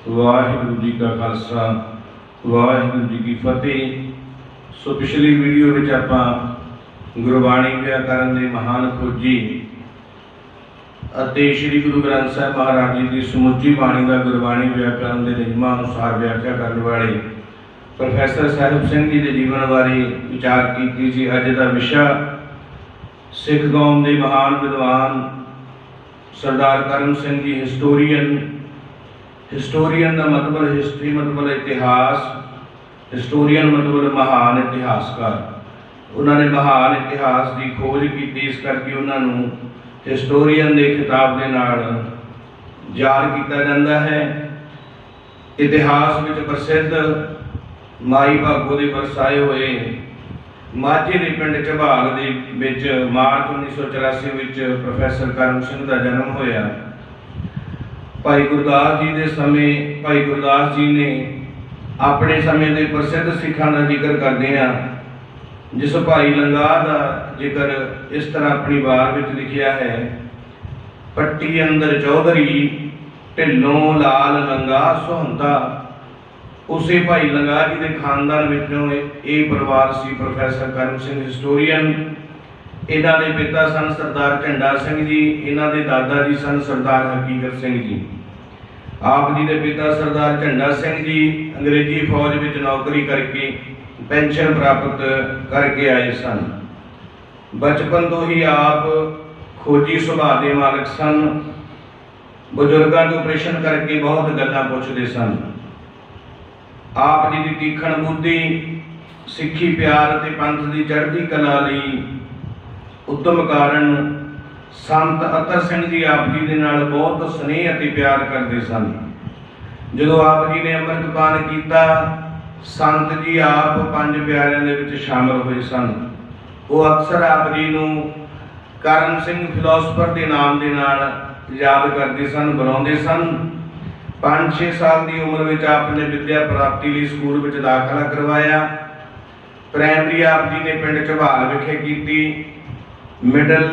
वाहिगुरू जी का खालसा वाहिगुरू जी की फतेह। सो पिछली वीडियो में आपां गुरबाणी व्याकरण के महान खोजी ਅਤੇ श्री गुरु ग्रंथ साहिब महाराज जी की समुची बाणी का गुरबाणी व्याकरण के नियमां अनुसार व्याख्या करने वाले प्रोफैसर साहिब सिंह जी के जीवन बारे विचार की। अज का विषय सिख कौम के महान विद्वान सरदार करम सिंह जी हिस्टोरीयन। हिस्टोरीयन का मतलब हिस्टरी मतलब इतिहास, हिस्टोरीयन मतलब महान इतिहासकार। उन्होंने महान इतिहास की खोज की, इस करके उन्होंने हिस्टोरीयन के खिताब के नाल जार किया जाता है। इतिहास में प्रसिद्ध माई भागो के बरसाए हुए माझे के पिंड झबाल के मार्च 1984 प्रोफैसर करम सिंह का जन्म होया। भाई गुरदास जी के समय भाई गुरदास जी ने अपने समय के प्रसिद्ध सिखां का जिक्र करते हैं, जिस भाई लंगाह का जिक्र इस तरह अपनी वार में लिखिया है। पट्टी अंदर चौधरी ढिलों लाल लंगाह सुहंदा। उसे भाई लंगाह जी के खानदान विचों ये परिवार सी प्रोफैसर करम सिंह हिस्टोरीयन। इन्हां दे पिता सन सरदार झंडा सिंह जी, इन्हां दे दादा जी सन सरदार हकीकत सिंह जी। आप जी के पिता सरदार झंडा सिंह जी अंग्रेजी फौज में नौकरी करके पेंशन प्राप्त करके आए सन। बचपन तो ही आप खोजी सुभाव के मालक सन। बजुर्गों को प्रश्न करके बहुत गल्लां पुछदे सन। आप जी की तीखण बुद्धि, सिक्खी प्यार ते पंथ की चढ़ती कला लई उद्यम कारण संत अतर सिंह जी आप जी के नाल बहुत स्नेह अते प्यार करते सन। जदों आप जी ने अमृतपान किया, संत जी आप पंज प्यारिਆਂ ਦੇ ਵਿੱਚ शामिल हुए सन। वो अक्सर आप जी ਨੂੰ करम सिंह फिलोसफर के नाम के नाल याद करते सन, बुलाते सन। 5-6 साल की उम्र में आपने विद्या प्राप्ति लिए स्कूल में दाखिला करवाया। प्राइमरी आप जी ने पिंड झबाल विखे की। Middle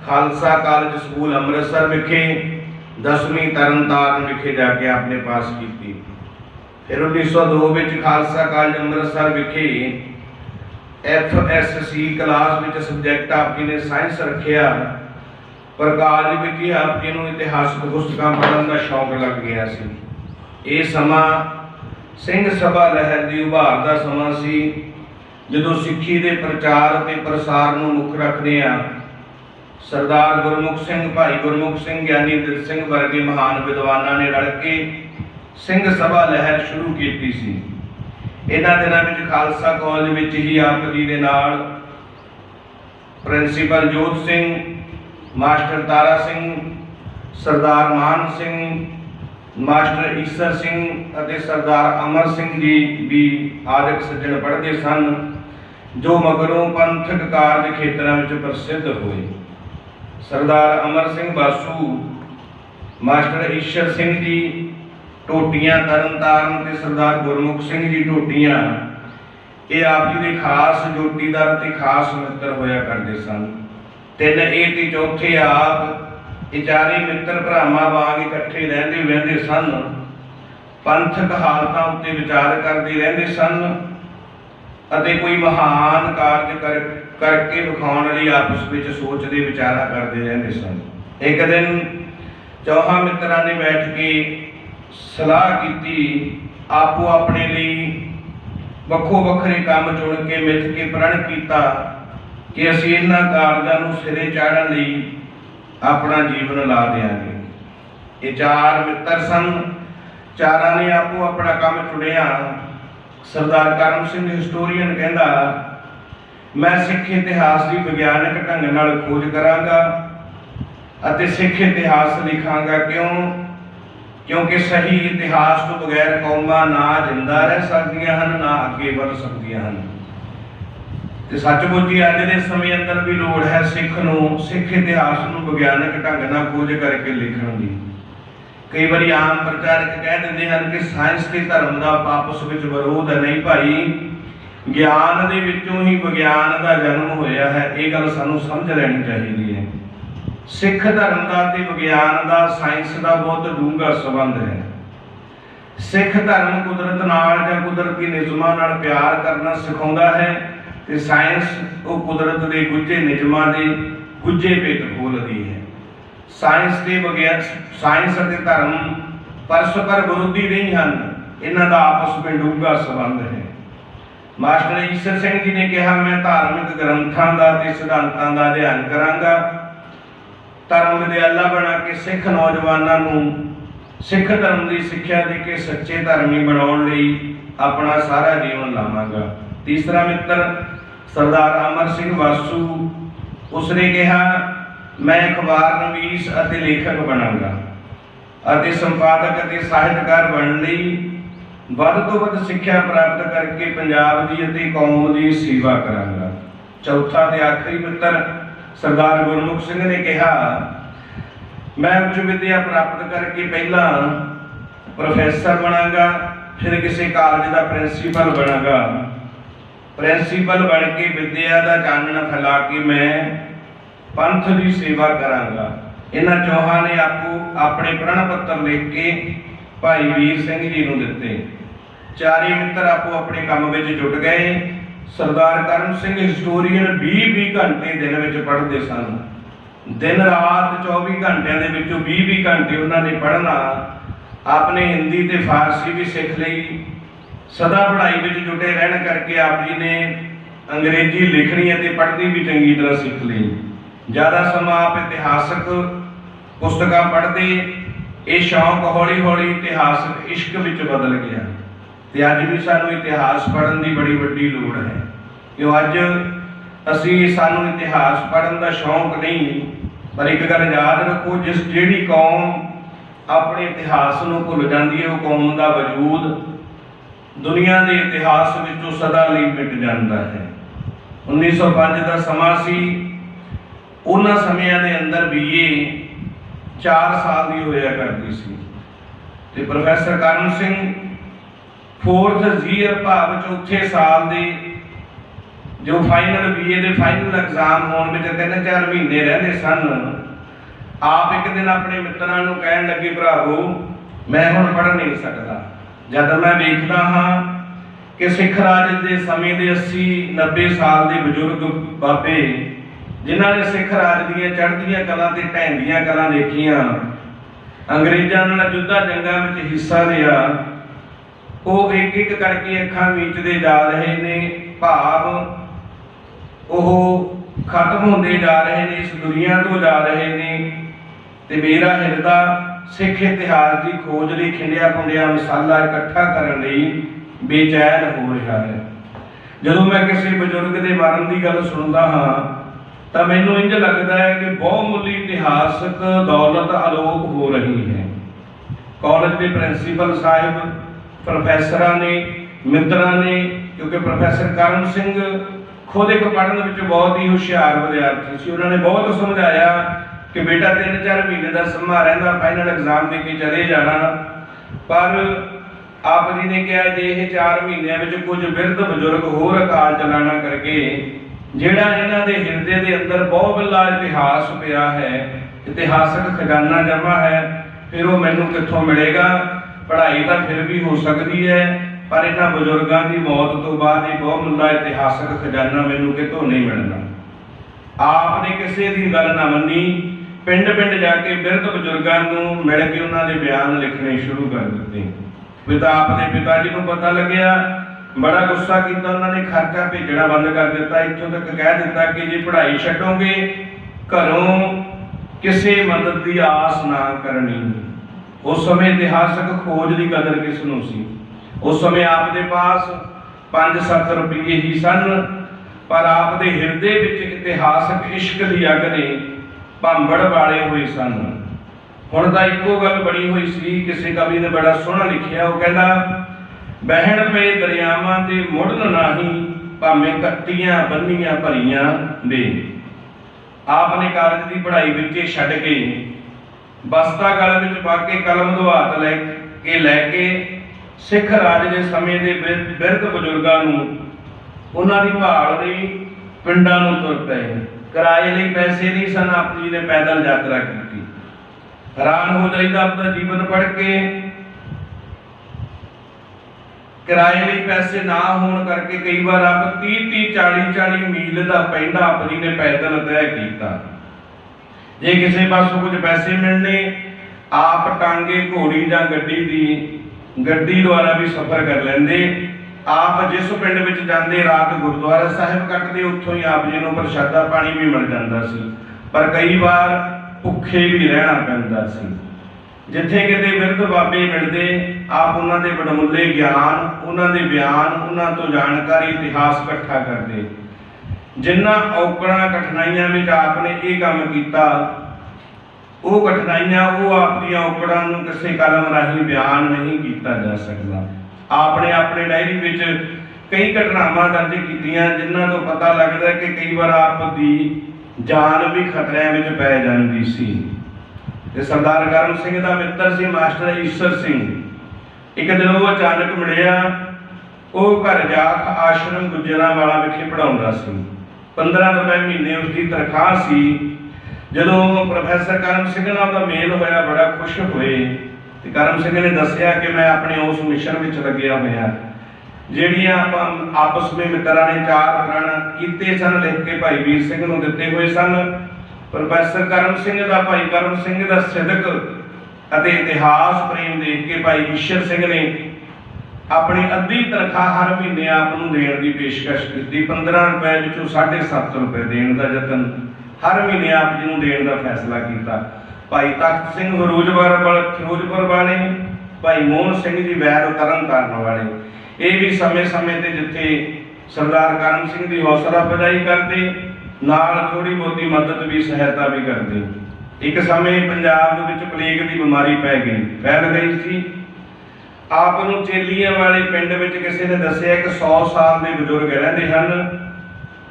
Khalsa college school Amritsar विखे, 10वीं तरनताਰਨ विखे जाके आपने पास की। फिर 1902 में खालसा कॉलेज अमृतसर विखे FSC क्लास में सबजैक्ट आप जी ने साइंस रखिया। पर कॉलेज में ही आप जी को इतिहासक पुस्तकां पढ़ने का शौक लग गया सी। ये समा सिंह सभा लहर की उभार का समा सी, जदों सिੱਖੀ के प्रचार और प्रसार को मुख रखते हैं। सरदार गुरमुख सिंह, भाई गुरमुख सिंह, ज्ञानी दिल सिंह वर्गे महान विद्वानों ने रल के सिंह सभा लहर शुरू की सी। इन्हां दिनां विच खालसा कॉलेज में ही आप जी के नाल प्रिंसीपल जोत सिंह, मास्टर तारा सिंह, सरदार मान सिंह, मास्टर ईसर सिंह और सरदार अमर सिंह जी भी आदि सज्जन पढ़ते सन, जो मगरों पंथक कार्य खेत्रों में प्रसिद्ध हुए। सरदार अमर सिंह बासू, मास्टर ईशर सिंह जी टोटियां तरनताਰਨ ते सरदार गुरमुख सिंह जी टोटियां, ये आप जी के खास जोटीदार ते खास मित्र होया करते सन। 3 ए ते चौथे आप ये चारे मित्र भरावां वांग इकट्ठे रहंदे सन। पंथक हालतां उत्ते विचार करते रहंदे सन अते कोई महान कार्य करके विखाउण लई आपस में सोचते विचारा करते रहंदे सन। एक दिन चौहां मित्रां ने बैठ के सलाह की, आपो अपने लिए वक्खो वखरे काम चुन के मिथ के प्रण किया कि असीं इन्हां कारजां नूं सिरे चाढ़न लई अपना जीवन ला देंगे। ये 4 मित्र सन, चारां ने आपो अपना काम चुनिया। सरदार करम सिंह हिस्टोरीयन कहंदा, मैं सिख इतिहास की विग्यानक ढंग नाल खोज करांगा अते सिख इतिहास लिखांगा। क्योंकि सही इतिहास तो बगैर कौमां ना जिंदा रह सकदियां हन, ना अगे बढ़ सकदियां हन। ते सचमुच ही अज के समय अंदर भी लोड़ है सिख नूं सिख इतिहास नूं विग्यानक ढंग नाल खोज करके लिखण दी। कई बार आम प्रचारक कह दिंदे हन कि साइंस ते धर्म का आपस में विरोध है। नहीं भाई, ज्ञान दे विचों ही विज्ञान का जन्म होया है। ये गल सानूं समझ लैनी चाहिए है। सिख धर्म का ते विज्ञान का साइंस का बहुत डूंगा संबंध है। सिख धर्म कुदरत नाल जां कुदरती निज़मां नाल प्यार करना सिखाउंदा है ते साइंस वो कुदरत के गुझे निज़मां दे गुझे भेत खोलदी है। साइंस ते विज्ञान साइंस अते धर्म परस्पर विरोधी नहीं हैं, इन्हां दा आपस में डूंगा संबंध है। मास्टर ईसर सिंह जी ने कहा, मैं धार्मिक ग्रंथां दा ते सिद्धांतां दा अध्ययन करांगा, धर्म विद्याला बना के सिख नौजवानों नूं सिख धर्म की सिक्ख्या दे के सच्चे धर्मी बनाउण लई अपना सारा जीवन लावांगा। तीसरा मित्र सरदार अमर सिंह वासू, उसने कहा, मैं अखबार नवीस अते लेखक बनांगा अते संपादक अते साहित्यकार बनने लई वध तो वध सिक्ख्या प्राप्त करके पंजाब दी अते कौम दी सेवा करांगा। चौथा ते आखिरी मित्र सरदार गुरमुख सिंह ने कहा, मैं उच्च विद्या प्राप्त करके पहला प्रोफैसर बनांगा, फिर किसी कॉलेज का प्रिंसीपल बनांगा। प्रिंसीपल बन के विद्या का चानना फैला के मैं पंथ की सेवा करांगा। इन्हां चौहां ने आपको अपने प्रण पत्र लिख के भाई वीर सिंह जी नूं दिते। चारे मित्र आपो अपने काम में जुट गए। सरदार करम सिंह हिस्टोरीयन 20-20 घंटे दिन में पढ़ते सन। दिन रात 24 घंटिया के 20-20 घंटे उन्होंने पढ़ना। आपने हिंदी ते फारसी भी सीख ली। सदा पढ़ाई में जुटे रहने करके आप जी ने अंग्रेजी लिखनी है पढ़नी भी चंगी तरह सीख ली। ज़्यादा समा आप इतिहासक पुस्तकां पढ़ते, ये शौक हौली हौली इतिहासक इश्क में बदल गया। तो अज भी सानू इतिहास पढ़न की बड़ी वड्डी लोड़ है, क्यों अज असी सानू इतिहास पढ़न का शौक नहीं। पर एक गल याद रखो, जिस जिहड़ी कौम अपने इतिहास को भुल जाती है, वो कौम का वजूद दुनिया के इतिहास विचों सदा लई मिट जाता है। 1905 का समा सी, उन्हां समियां दे अंदर BA 4 साल की होया करती सी ते प्रोफैसर करम सिंह 4th ईयर भाव 4थे साल दे जो फाइनल BA के फाइनल एग्जाम होने में 3-4 महीने रहते सन। आप एक दिन अपने मित्रों को कहन लगे, भरावो मैं हुण पढ़ नहीं सकता। जब मैं देखता हाँ कि सिख राज के समय के 80-90 साल के बजुर्ग बाबे जिन्हों ने सिख राज दी चढ़दियां कलां ते ढहंदियां कलां देखियां, अंग्रेज़ों नाल युद्धां जंगां विच हिस्सा लिया, वो एक एक करके अखां मीचते जा रहे ने। भाव वो खत्म होंदे जा रहे ने, इस दुनिया तो जा रहे ने। ते मेरा हिरदा सिख इतिहास की खोज लई खिंडिया पुंडिया मसाला इकट्ठा करने लई बेचैन हो रहा है। जदों मैं किसी बजुर्ग के मरण की गल सुनता हाँ तो मैनूं इंज लगता है कि बहुमुल्ली इतिहासक दौलत अलोप हो रही है। कॉलेज के प्रिंसीपल साहिब, प्रोफैसर ने, मित्रा ने, क्योंकि प्रोफैसर करम सिंह खुद एक पढ़ने में बहुत ही होशियार विद्यार्थी से, उन्होंने बहुत समझाया कि बेटा 3-4 महीने का समा रहा, फाइनल एग्जाम दे के चले जाना। पर आप जी ने कहा जे ये 4 महीनों में कुछ बिरध बजुर्ग होर अकाल चलाना करके जिहड़ा इन्हां दे हिरदे दे अंदर बहुत बड़ा इतिहास पिया है, इतिहासक खजाना जमा है, फिर वो मैनूं कित्थों मिलेगा। पढ़ाई तो फिर भी हो सकती है, पर इन्हां बजुर्गों की मौत तो बाद ही बहुत बड़ा इतिहासक खजाना मैनूं कितों नहीं मिलना। आपने किसी की गल ना मनी, पिंड पिंड जाके बिरध बजुर्गों को मिल के उन्होंने बयान लिखने शुरू कर दिते। पिता अपने पिता जी को पता लग्या, बड़ा गुस्सा किया, उन्होंने खर्चा भेजना बंद कर दिता। इत्थों तक कह दिता कि जे पढ़ाई छड्डोगे घरों किसी मदद की आस ना करनी। उस समय इतिहासक खोज की कदर किसनूं सी? उस समय आपके पास 5-7 रुपये ही सन, पर आपके हिरदे विच इतिहासक इश्क की अग ने भांबड़ वाले हुए सन। हुण तां इक्को गल बनी हुई सी। किसी कवि ने बड़ा सोहना लिखिया, वो कहंदा बहण पे दरियावां दे मुड़न नाही, भावें कट्टियां बन्नियां भरियां दे। आपने कॉलेज की पढ़ाई विच छड्ड के बस्ता गल विच पा के कलम दो हाथ लैके सिख राज के समय के बिरध बजुर्गों उन्हां दी भाल लई पिंडां नूं तुर पए। किराए लई पैसे नहीं सन, आप जी ने पैदल यात्रा की। हैरान हो जाइदा अपना जीवन पढ़ के। किराए लिए पैसे ना होने करके कई बार आप 30-30 40-40 मील का पेंडा आप जी ने पैदल तय किया। जे किसी पासों कुछ पैसे मिलने आप टांगे घोड़ी या गड्डी द्वारा भी सफर कर लेंदे। आप जिस पिंड विच जांदे रात गुरुद्वारा साहिब कटदे, उत्थों ही आप जी नूं प्रशादा पानी भी मिल जांदा सी, पर कई बार भुखे भी रहना पैंदा सी। जिथे किते बिरध बाबे मिलते आप उन्होंने वडमुले ज्ञान, उन्होंने बयान, उन्होंने तो जानकारी इतिहास इकट्ठा करते। जिन्ना औकड़ा कठिनाइयां में आपने ये काम किया, वो कठिनाइयां वो आपकी औकड़ा नूं किसी कलम राही बयान नहीं किया जा सकता। आपने अपने डायरी विच कई घटनावां दर्ज कीतियां जिन्हां तो पता लगता है कि कई बार आपकी जान भी खतरे में पै जाती सी। सरदार करम सिंह का मित्र सी मास्टर ईश्वर सिंह। एक दिन वो अचानक मिलिया, वो घर जाख आश्रम गुजरांवाला विखे पढ़ाउंदा सी। 15 रुपए महीने उसकी तनख्वाह सी। जदों प्रोफैसर करम सिंह नाल दा मेल होया, बड़ा खुश होए ते करम सिंह ने दस्सिया कि मैं अपने उस मिशन विच लग्या होया। ਜਿਹੜੀਆਂ ਆਪਾਂ आपस में मित्रा ने 4 प्रण कीते सन, लिख के भाई वीर सिंह नूं दिते हुए सन। प्रोफैसर करम सिंह दा भाई करम सिंह दा सिदक अते इतिहास प्रेम देख के भाई ईश्वर सिंह ने अपनी अद्धी तनख्वाह हर महीने आप नूं देण दी पेशकश कीती। 15 रुपए विचों 7.5 रुपए देण दा यतन हर महीने आप जी नूं देण दा फैसला कीता। भाई तख्त सिंह फिरोजपुर वाले, भाई मोहन सिंह जी वैद तरन तारण वाले, ये भी समय समय ते जिथे सरदार करम सिंह की हौसला अफजाई करते, नाल थोड़ी बहुती मदद भी सहायता भी करते। एक समय पंजाब विच प्लेग की बीमारी फैल गई सी। आप नूं चेलियां वाले पिंड विच किसी ने दस्सिया कि 100 साल के बजुर्ग रहंदे हन,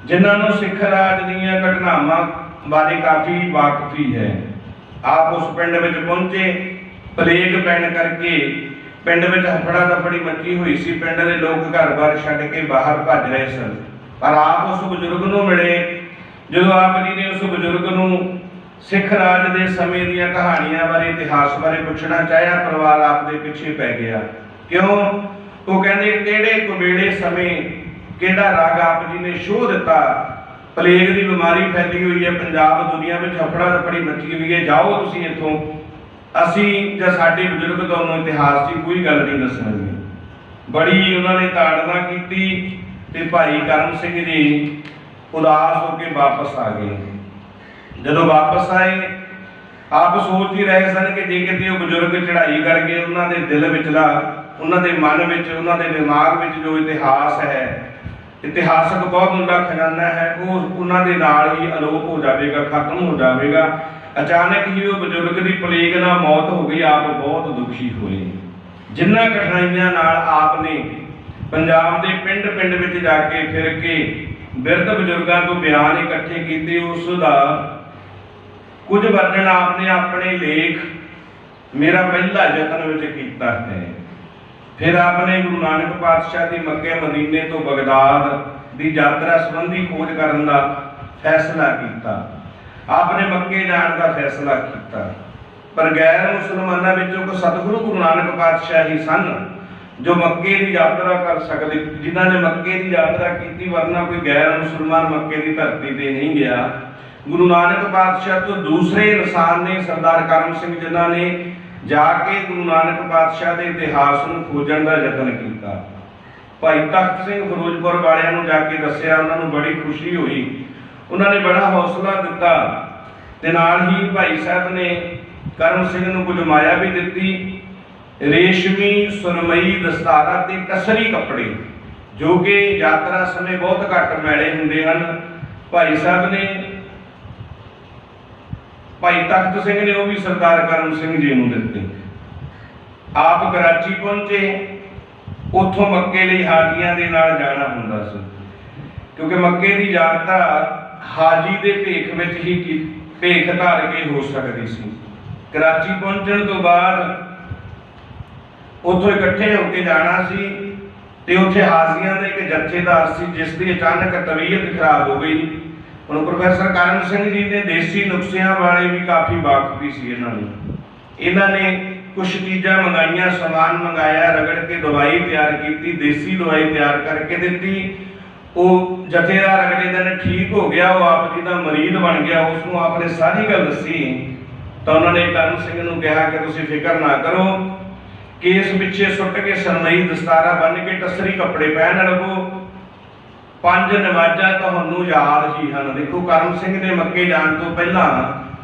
जिन्हां नूं सिख राज दीयां घटनावां बारे काफ़ी वाकफी है। आप उस पिंड विच पहुंचे, प्लेग पैण करके पिंड में हफड़ा दफड़ी मची हुई सी। पिंड के लोग घर बार छड्ड के बाहर भज रहे सन, पर आप उस बजुर्ग नूं मिले। जो आप जी ने उस बजुर्ग नूं सिख राज के समय दीयां कहानियां बारे, इतिहास बारे पूछना चाहया, परिवार आप दे पिछे पै गया। क्यों? वो कहते किहड़े कुबेड़े समय किहड़ा रग आप जी ने शोह दिता। प्लेग की बीमारी फैली हुई है, पंजाब दुनिया में हफड़ा दफड़ी मची हुई है, जाओ तुसीं इत्थों, असी या साडे बजुर्ग तुहानूं इतिहास की कोई गल नहीं दसणगे। बड़ी उन्होंने ताड़ना की ते भाई करम सिंह जी उदास होकर वापस आ गए। जदों वापस आए, आप सोच ही रहे सन कि जे किते वो बजुर्ग चढ़ाई करके उन्होंने दिल विचला, उन्होंने मन विच, उन्होंने दिमाग विच जो इतिहास है, इतिहासक बहुत मुंडा खजाना है, वो उन्होंने नाल ही अलोप हो जाएगा, खत्म हो जाएगा। अचानक ही वो बजुर्ग की प्लेग नाल मौत हो गई। आप बहुत दुखी हुए। जिन्हां कठिनाइयां नाल आपने पंजाब के पिंड पिंड विच जाके फिर के बिरध बजुर्गों तो बयान इकट्ठे किए, उसका कुछ वर्णन आपने अपने लेख मेरा पहला यतन विच कीता है। फिर आपने गुरु नानक पातशाह की मक्के मदीने तो बगदाद की यात्रा संबंधी खोज करने का फैसला किया। आपने मक्के जाने का फैसला किया, पर गैर मुसलमानों विचों सतगुरु गुरु नानक पातशाह ही सन जो मक्के की यात्रा कर सकते, जिन्होंने मक्के की यात्रा की, वरना कोई गैर मुसलमान मक्के की धरती पर नहीं गया। गुरु नानक पातशाह तो दूसरे इंसान ने सरदार करम सिंह जिन्हों ने जाके गुरु नानक पातशाह के इतिहास को खोजण का यतन किया। भाई तख्त सिंह फिरोजपुर वालियां जाके दस्सिया, उन्होंने बड़ी खुशी हुई, उन्होंने बड़ा हौसला दिता। ते नाल ही भाई साहब ने करम सिंह नूं कुछ माया भी दिती, रेशमी सुरमई दस्तारा ते कसरी कपड़े, जो कि यात्रा समय बहुत घट मैले हुंदे हन। भाई साहब ने, भाई तख्त सिंह ने वो भी सरदार करम सिंह जी नूं दिते। आप कराची पहुंचे, उथों मक्के लई हाजियां दे नाल जाना हुंदा सी, क्योंकि मक्के की यात्रा हाजी के भेख में ही भेख धार के हो सकती सी। कराची पहुंचने तो बाद उथों इकट्ठे होकर जाना सी, ते उत्थे हाजियां का एक जत्थेदार सी जिसकी अचानक तबीयत खराब हो गई। हुण प्रोफैसर करम सिंह जी ने देसी नुस्खियां वाले भी काफ़ी वाकफी सी। इन्होंने कुछ चीज़ां मंगाइया, समान मंगाया, रगड़ के दवाई तैयार की, देसी दवाई तैयार करके दी। वो जथेदार अगले दिन ठीक हो गया, वो आप जी का मरीज बन गया। उसको आपने सारी गल दसी तो उन्होंने करम सिंह नूं कहा कि तुसीं फिक्र ना करो, केस पिछे सुट के सरमई दस्तारा बन के टसरी कपड़े पहन लगो, 5 नमाज़ां तुहानूं याद ही हैं। देखो करम सिंह ने मक्के जाण तो पहला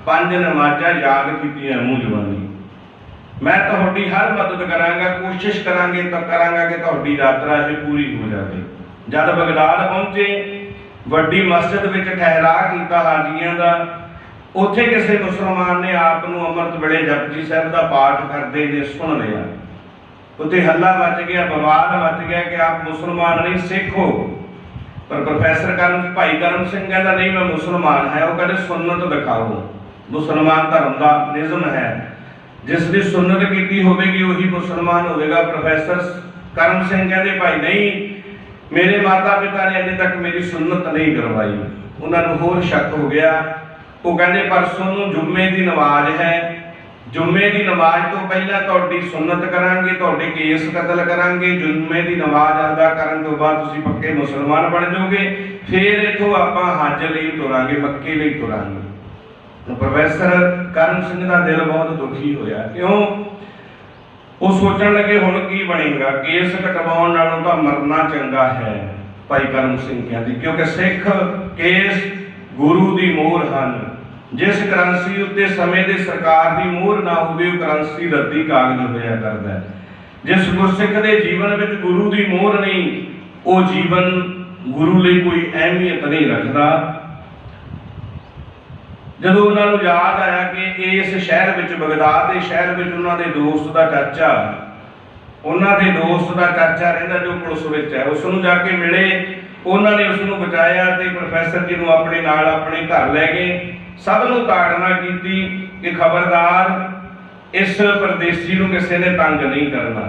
5 नमाज़ां याद कीतियां मूँह जबानी। मैं तुहाडी हर मदद करांगा, कोशिश करांगे तो करांगा कि तुहाडी यात्रा ये पूरी हो जाए। जब बगदाद पहुंचे, वड्डी मस्जिद विच ठहरा कीता हाजियां दा, उत्थे किसी मुसलमान ने आप नूं अमृत वेले जपजी साहिब का पाठ करते ने सुन लिया। उत्थे हल्ला मच गया, बवाल मच गया कि आप मुसलमान नहीं सिख हो। पर प्रोफैसर भाई करम सिंह कहता नहीं मैं मुसलमान है। वो कहते सुन्नत दिखाओ, मुसलमान धर्म का निज़म है, जिसकी सुन्नत की होगी वही मुसलमान होगा। प्रोफैसर करम सिंह कहते भाई नहीं, मेरे माता पिता ने अजे तक मेरी सुन्नत नहीं करवाई। उन्होंने होर शक हो गया। वो कहते परसों नूं जुम्मे की नमाज है, जुम्मे की नमाज तो पहला तुहाडी सुन्नत करांगे, तुहाडे केस कतल करांगे, जुम्मे की नमाज अदा करन तो बाद तुसीं पक्के मुसलमान बन जाओगे। फिर इथों आपां हज लई तुरांगे, मक्के लई तुरांगे। तो प्रोफैसर करम सिंह का दिल बहुत दुखी होया। क्यों? वो सोचण लगे हुण की बनेगा, केस कटवाउण नालों तां मरना चंगा है। भाई करम सिंह कहते क्योंकि सिख केस गुरु की मोहर हैं। जिस करंसी उत्ते समय दे सरकार की मोहर ना होवे, करंसी रद्दी कागज होया करदा है। जिस गुरसिख के जीवन में गुरु की मोहर नहीं, वो जीवन गुरु लिए कोई अहमियत नहीं रखता। जदों उन्होंने याद आया कि इस शहर में बगदाद के शहर में उन्होंने दोस्त का चाचा, उन्होंने दोस्त का चाचा रहिंदा जो पुलिस में है, उसनूं जाके मिले। उन्होंने उसनूं बचाया तो प्रोफैसर जी नूं अपने नाल अपने घर लै गए। सबनूं ताड़ना की कि खबरदार इस परदेसी नूं किसी ने तंग नहीं करना।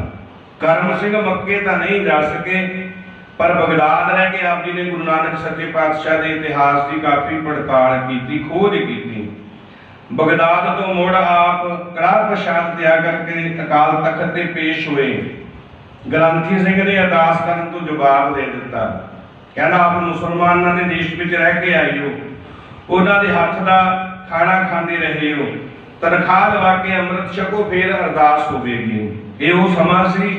करम सिंह मक्के तो नहीं जा सके, पर बगदाद रह के आप जी ने गुरु नानक सच्चे पातशाह के इतिहास की काफ़ी पड़ताल की, खोज की। बगदाद तो मुड़ आप कड़ाह प्रसाद त्याग करके अकाल तख्त से पेश हुए। ग्रंथी सिंह ने अरदास करने तो जवाब दे दिता, कहना आप मुसलमानों के देश में रह के आए हो, उन्होंने हाथ का खाना खाते रहे हो, तनख्वाह लवा के अमृत छको, फिर अरदास होगी। ये वो समा सी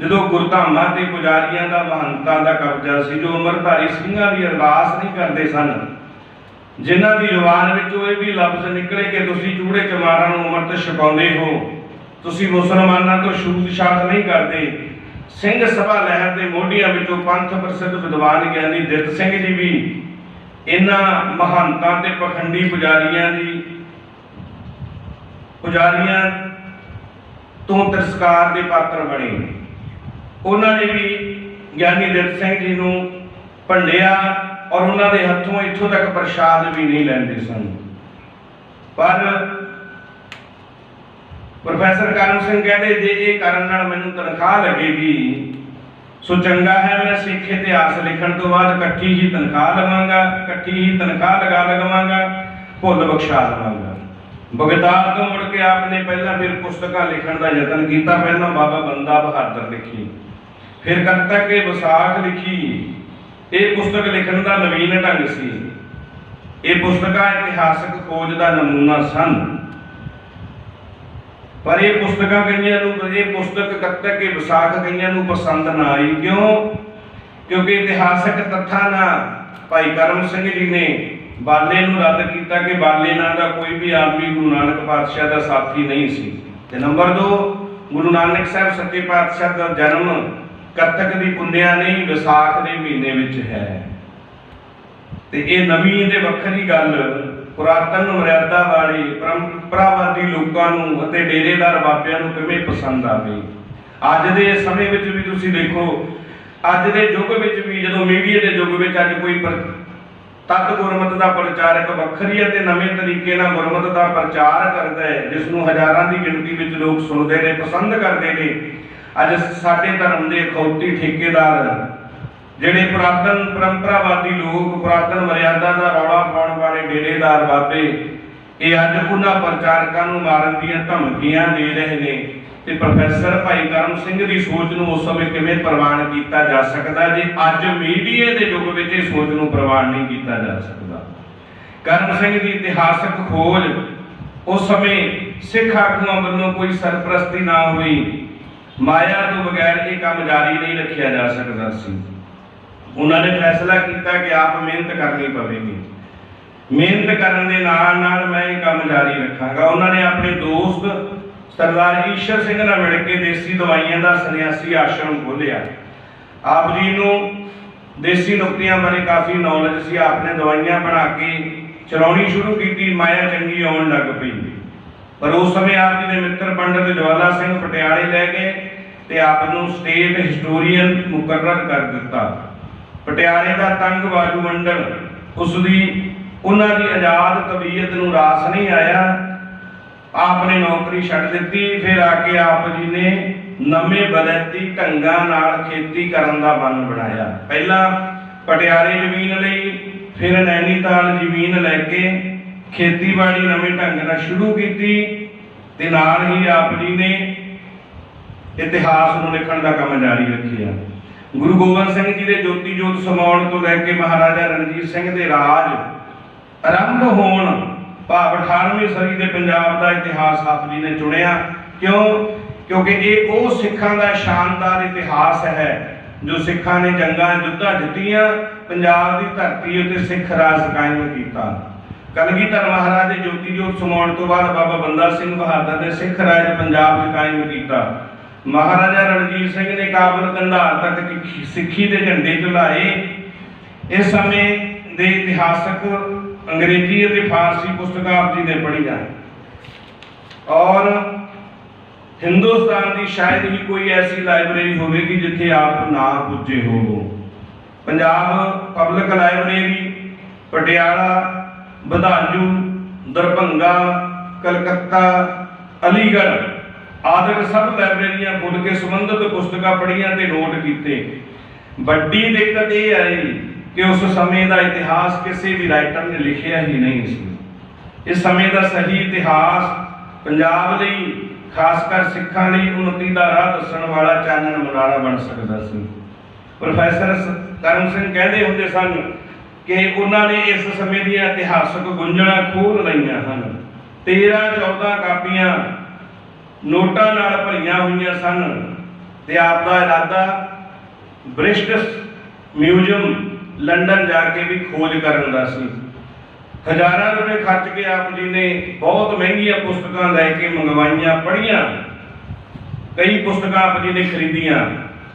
जो गुरधामां ते पुजारियों का महंतां का कब्जा सी, जो अमरधारी सिंघां की अरदास नहीं करते सन, जिन्हां की जुबान विचों ये भी लफ्ज़ निकले कि तुसीं चूड़े चमारां नूं अमृत छकाउंदे हो, तुसीं मुसलमानां तो छूत छात नहीं करते। सिंह सभा लहर के मोढियां विचों पंथ प्रसिद्ध विद्वान ज्ञानी दित सिंह जी भी इन्हां महंतां ते पखंडी पुजारियां तो तिरस्कार के पात्र बने। उन्होंने भी ज्ञानी दित सिंह जी नूं भंडिया और उन्होंने हथों इत्थों तक प्रसाद भी नहीं लेंदे सन। पर प्रोफैसर करम सिंह कहते जे ये करन नाल मैनूं तनख्वाह लगेगी सो चंगा है, मैं सिख इतिहास लिखण तो बाद इकट्ठी ही तनख्वाह लवांगा, इकट्ठी ही तनख्वाह लगावांगा, भुल बख्शा लवांगा। बगदाद तो मुड़ के आपने पहला फिर पुस्तकां लिखण का यतन किया। पहला बाबा बंदा बहादुर लिखी, फिर करतक के विसाख लिखी। ये पुस्तक लिखण का नवीन ढंग सी। ये पुस्तकां इतिहासक खोज का नमूना सन, पर यह पुस्तकां कईयां नूं, ये पुस्तक करतक के विसाख कईयां नूं पसंद ना आई। क्यों? क्योंकि इतिहासक तत्थां नाल भाई करम सिंह जी ने बाले नूं रद्द किया कि बाले नां दा कोई भी आदमी गुरु नानक पातशाह का साथी नहीं सी। ते नंबर 2, गुरु नानक साहब सच्चे पातशाह का जन्म कत्तक की पुन्निया नहीं विसाख के महीने विच है। ते ये नवीं ते वखरी गल पुरातन मर्यादा वाली परंपरावादी लोगों नूं अते डेरेदार बाबियां नूं किवें पसंद आ गई। अज दे समय विच भी तुसीं देखो, अज दे युग विच भी जदों मीडिया के युग विच अज कोई तत् गुरमत का प्रचारक वखरी अते नवें तरीके नाल गुरमत का प्रचार करता है, जिसनूं हज़ारां की गिणती विच लोग सुनते हैं, पसंद करते हैं। अज साडे धर्म के अखौती ठेकेदार जिहड़े पुरातन परंपरावादी लोग, पुरातन मर्यादा का रौला पाउण वाले डेरेदार बाबे, ये अज उन्हां प्रचारकां नूं मारन दीआं धमकियां दे रहे ने ते प्रोफैसर भाई करम सिंह की सोच नूं उस समय किवें प्रवान किया जा सकता जे अज मीडिया के युग विच इस सोच नूं प्रवान नहीं किया जा सकता। करम सिंह की इतिहासक खोज उस समय सिख आगुआं वल्लों कोई सरप्रस्ती ना हुई, माया तो बगैर ये काम जारी नहीं रखा जा सकता सी। उन्होंने फैसला किया कि आप मेहनत करनी पवेगी, मेहनत करने के नाल नाल मैं ये काम जारी रखांगा। उन्होंने अपने दोस्त सरदार ईश्वर सिंह नाल मिल के देसी दवाइयां का सन्यासी आश्रम खोलिया। आप जी नूं देसी नुक्तियां बारे काफ़ी नॉलेज सी, आपने दवाइयां बना के चलाउणी शुरू की, माया चंगी आउण लग पई। पर उस समय आप जी के मित्र पंडित ज्वाला सिंह पटियाले लै गए ते आप नूं स्टेट हिस्टोरीअन मुकर्रर कर दिता। पटियाले का तंग वायुमंडल उसकी उन्हां दी आज़ाद तबीयत नूं रास नहीं आया, आपने नौकरी छड्ड दित्ती। फिर आके आप जी ने नवे बलैती ढंगां नाल खेती करन दा मन बनाया। पहला पटियाले जमीन लई, फिर नैनीताल जमीन लैके खेतीबाड़ी नवे ढंग नाल शुरू की ते नाल ही आप जी ने इतिहास नूं लिखण दा काम जारी रखिया। गुरु गोबिंद सिंह जी के ज्योति जोत समाउण तो लैके महाराजा रणजीत सिंह के राज आरंभ होण भाव 18वीं सदी के पंजाब का इतिहास आप जी ने चुनिया। क्यों? क्योंकि ये वो सिखां का शानदार इतिहास है जो सिखां ने जंगां युद्धां जित्तियां, पंजाब की धरती उत्ते सिख राज कायम किया। कलगीधर महाराज ने ज्योति जोत समाउण तो बाद बाबा बंदा सिंह बहादुर ने सिख राज पंजाब च कायम किया। महाराजा रणजीत सिंह ने काबल कंधार तक सिक्खी के झंडे झुलाए। इस समय के इतिहासक अंग्रेजी और फारसी पुस्तक आप जी ने पढ़िया और हिंदुस्तान की शायद ही कोई ऐसी लाइब्रेरी होगी जिथे आप ना पुजे हो। पंजाब पब्लिक लाइब्रेरी, पटियाला, बदायूं, दरभंगा, कलकत्ता, अलीगढ़ आदि सब लाइब्रेरियां खोल के संबंधित पुस्तक पढ़िया ते नोट किए। बड़ी दिक्कत यह आई कि उस समय का इतिहास किसी भी राइटर ने लिखिया ही नहीं सी। इस समय का सही इतिहास पंजाब लई खासकर सिखां लई उन्नति का राह दस्सण वाला चानण मुनारा बन सकता सी। प्रोफैसर करम सिंह कहते होंदे सन कि उन्होंने इस समय दी इतिहासक गुंजणा खोल लईआं हन। 13-14 कापियां नोटां नाल भरियां होईयां सन ते आप दा इरादा ब्रिटिश म्यूजियम लंडन जाके भी खोज करन दा सी। हज़ारां रुपए खर्च के आप जी ने बहुत महंगिया पुस्तकां लैके मंगवाइयां, पढ़ियां, कई पुस्तकां आप जी ने खरीदियां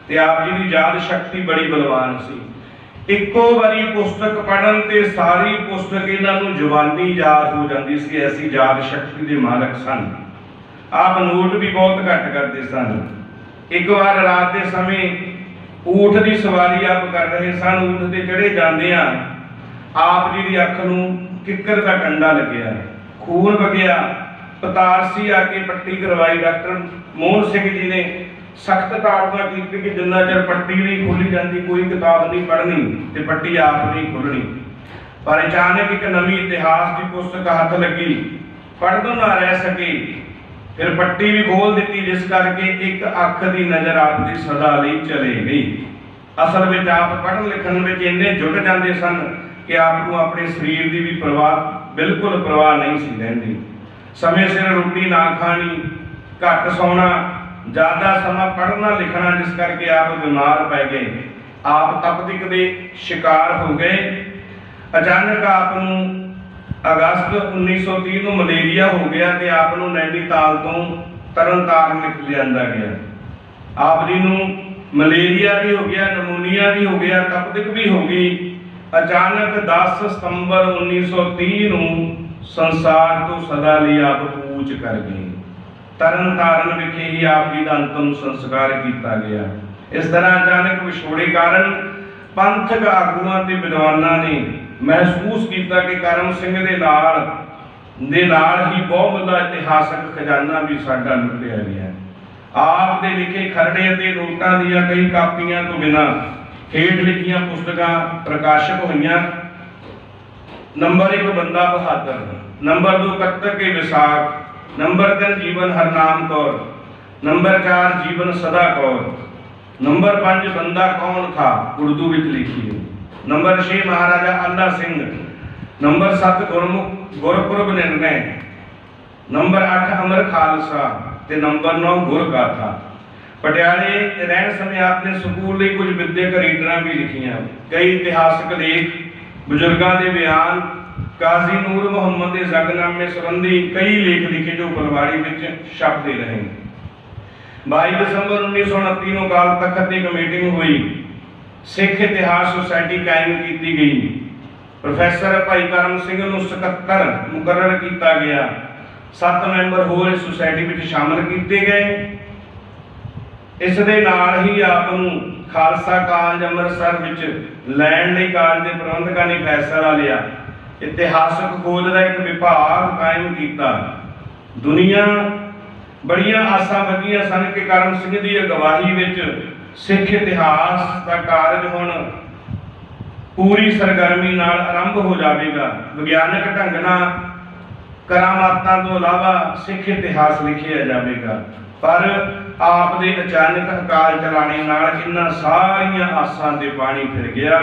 ते आप जी की याद शक्ति बड़ी बलवान सी। इक्को बारी पुस्तक पढ़न ते सारी पुस्तक इन्हां नूं जवानी याद हो जाती सी, ऐसी याद शक्ति के मालक सन। आप नोट भी बहुत घट करते सन। एक बार रात के समय ऊठ की सवारी आप कर रहे सन, ऊठ से चढ़े जाते आप जी की अख नूं किक्कर का कंडा लग्या, खून वगया, पतारसी आके पट्टी करवाई। डॉक्टर मोहन सिंह जी ने सख्त ताड़ना की कि जिन्ना चਿਰ पट्टी नहीं खोली जाती कोई किताब नहीं पढ़नी ते पट्टी आप नहीं खुलनी। पर अचानक एक नवी इतिहास की पुस्तक हाथ लगी, पढ़ तो ना रह सके, फिर पट्टी भी खोल दी जिस करके एक अख की नज़र आपकी सदा लई चली गई। असल में आप पढ़न लिखण में इन्ने जुट जाते सन कि आपको अपने शरीर की भी परवाह बिल्कुल परवाह नहीं सी रहिंदी। समय सिर रोटी ना खानी, घट सौना, ज़्यादा समा पढ़ना लिखना जिस करके आप बीमार पै गए, आप तपदिक के शिकार हो गए। अचानक आपनूं अगस्त 1930 को मलेरिया हो गया तो आपनूं नैनीताल तो तरनताਰਨ लिया गया। आप जी नूं मलेरिया भी हो गया, नमूनिया भी हो गया, तपदिक भी हो गई। अचानक 10 सितंबर 1930 को संसार तो सदा लिए आप कूच कर गए। तरनताਰਨ विखे ही आप जी का अंतिम संस्कार किया गया। इस तरह अचानक विछोड़े कारण पंथक आगुआं ते विद्वानां ने महसूस किया कि करम सिंह दे नाल ही बहुमुल्ला इतिहासक खजाना भी साडा लुटिया गया। आप दे लिखे खरड़े ते नोटां दीयां कई कापियां तो बिना हेठ लिखियां पुस्तकां प्रकाशक होईयां। नंबर 1 बंदा बहादुर नंबर 2 कत्तर के विसाख, नंबर 3 जीवन हरनाम कौर, नंबर 4 जीवन सदा कौर, नंबर 5 बंदा कौन था उर्दू विच लिखी है, नंबर 6 महाराजा आला सिंह, नंबर 7 गुरमुख गुरपुरब निर्णय, नंबर 8 अमर खालसा ते नंबर 9 गुर गाथा। पटियाले रहन समय आपने स्कूल ਲਈ कुछ विद्यक रीडर भी लिखियां, कई इतिहासक लेख, बुजुर्गों के बयान, काजी नूर मुहम्मद के जगनामे संबंधी कई लेख लिखे जो फुलवाड़ी में छपते रहे। 22 दिसंबर 1929 को अकाल तख्त की मीटिंग हुई, सिख इतिहास सोसायटी कायम की गई, प्रोफैसर भाई करम सिंह को सकत्तर मुकर्रर किया गया, 7 मैंबर होर इस सोसायटी में शामिल किए गए। इस दे नाल ही आप खालसा कालज अमृतसर में लैण लई कालज के प्रबंधकों ने फैसला लिया, इतिहासक खोज का एक विभाग कायम किया। दुनिया बड़ियां आसां बगियां सन कि करम सिंह की अगवाही में सिख इतिहास का कारज हुण पूरी सरगर्मी नाल आरंभ हो जाएगा। विज्ञानक ढंग नाल करामातां तो इलावा सिख इतिहास लिखिया जाएगा, पर आप दे अचानक अकाल चलाने नाल इन्हां सारियां आसां ते पानी फिर गया।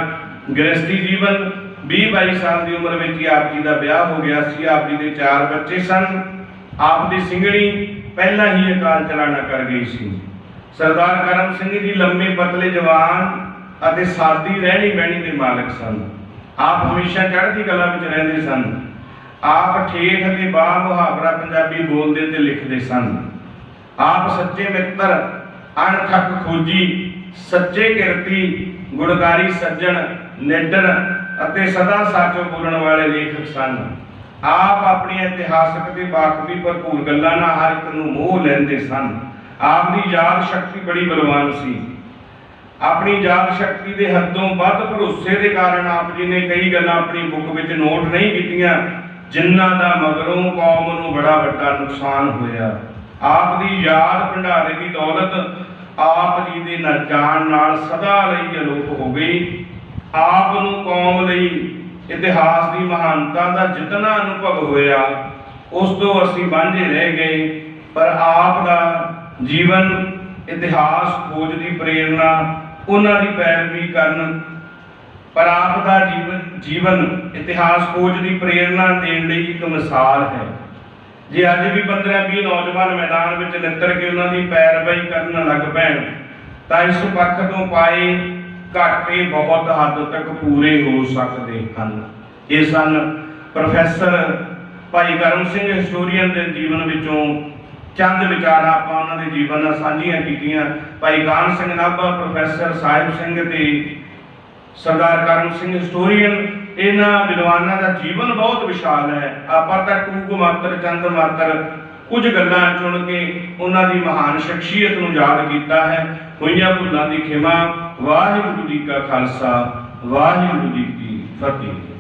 गृहस्थी जीवन 20-22 साल की उम्र में ही आप जी का ब्याह हो गया सी। आप जी के 4 बच्चे सन। आप दी सिंघणी पहला ही अकाल चलाना कर गई सी। सरदार करम सिंह जी लंबे पतले जवान अते सादी रहनी बहनी के मालिक सन। आप हमेशा चढ़ती कला में रहंदे सन। आप ठेठ ते बाह मुहावरा पंजाबी बोलते ते लिखते सन। आप सच्चे मित्र, अणथक खोजी, सच्चे किरती, गुणकारी सज्जन, निडर अते सदा सच बोलण वाले लेखक सन। आप अपनी इतिहासक ते बाखबी भरपूर गल्लां नाल हर एक नूं मोह लैंदे सन। आपकी याद शक्ति बड़ी बलवान सी। अपनी याद शक्ति के हदों वध भरोसे के कारण आप जी ने कई गल्लां अपनी बुक विच नोट नहीं कीतियां, जिन्हां दा मगरों कौम नूं बड़ा वड्डा नुकसान होया। आपकी याद भंडारे की दौलत आप जी के न जाण नाल सदा लई अलोप हो गई। आप नूं कौम लई इतिहास की महानता का जितना अनुभव होया उस तो असीं वांझे रह गए, पर आप दा जीवन इतिहास खोज की प्रेरणा उन्हां दी पैरवी करन, पर आप दा जीवन इतिहास खोज की प्रेरणा देण लई एक मिसाल है। जे अज भी 15-20 नौजवान मैदान में नितर के उन्होंने पैरवाई करन लग पैण तां इस पक्ष तो पाए घाटे बहुत हद तक पूरे हो सकते हैं। ये सन प्रोफैसर भाई करम सिंह हिस्टोरीयन के जीवन विचों चंद विचार आपां उन्हां दे जीवन नाल साझीआं कीतीआं। भाई कान सिंह नाभा, प्रोफैसर साहिब सिंह ते सरदार करम सिंह हिस्टोरीयन, इन्हां विद्वानां दा जीवन बहुत विशाल है। आपां तां टूक मात्र चंद मात्र कुछ गल्लां चुन के उन्हां दी महान शख्सियत नूं याद कीता है। होईआं भुल्लां दी खिमा। वाहिगुरू जी का खालसा, वाहिगुरू जी की फतेह।